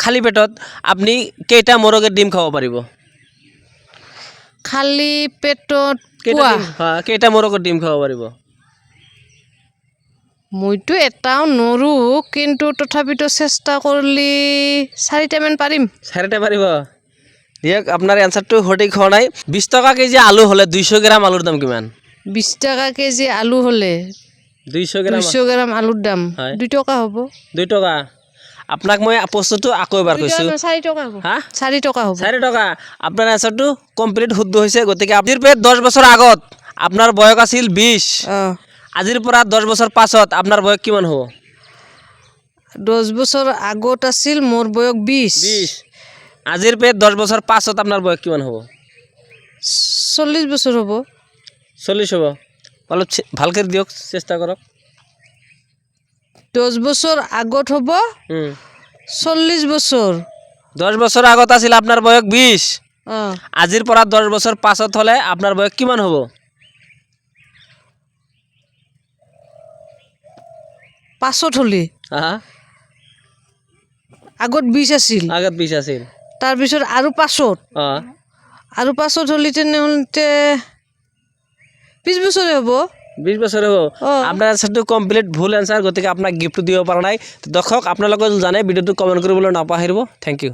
খালী পেটত আপুনি কেইটা মোৰগৰ ডিম খাব পাৰিব? খালি পেটত কেইটা পুৱা ডিম কেইটা মোৰগৰ ডিম খাব পাৰিব? মইতো এটাও নৰো কিন্তু তথাপিতো চেষ্টা কৰিলে 4টামান পাৰিম। 4টা পাৰিব? দিয়ক আপোনাৰ এনসাৰটো সঠিক হোৱা নাই। 20 টকা কেজি আলু হ'লে 200 গ্ৰাম আলুৰ দাম কিমান? 20 টাকা কেজি আলু হলে 200 গ্ৰাম 200 গ্ৰাম আলুৰ দাম হয়। 2 টকা হ'ব। 2 টকা। আপোনাক মই প্ৰশ্নটো আকৌ এবাৰ কৈছোঁ। 4 টকা হ'ব। হা 4 টকা হ'ব। 4 টকা। আপোনাৰ এনসাৰটো কমপ্লিট শুদ্ধ হৈছে। গতিকে আজিৰ পৰা 10 বছৰ আগত আপোনাৰ বয়স আছিল 20। আজিৰ পৰা 10 বছৰ পাছত আপোনাৰ বয়স কিমান হ'ব? 10 বছৰ আগত আছিল মোৰ বয়স 20। 20। আজিৰ পৰা 10 বছৰ পাছত আপোনাৰ বয়স কিমান হ'ব? 40 বছৰ হ'ব। 40 হ'ব। অলপ ভালকৈ দিয়ক, চেষ্টা কৰক। 10 বছৰ আগত হ'ব 40 বছৰ। 10 বছৰ আগত আছিল আপোনাৰ বয়স 20। আজিৰ পৰা 10 বছৰ পাছত হ'লে আপোনাৰ বয়স কিমান হ'ব? পাছত হলি আগত 20 আছিল। আগত 20 আছিল। তাৰপিছত আৰু পাছত হলি তেনেহ'লে 20 বছৰে হ'ব। 20 বছৰ হ'ব। আপোনাৰ এনসাৰটো কমপ্লিট ভুল এনসাৰ। গতিকে আপোনাক গিফ্টটো দিব পৰা নাই। দৰ্শক আপোনালোকে জানে ভিডিঅ'টো কমেণ্ট কৰিবলৈ নাপাহৰিব। Thank U.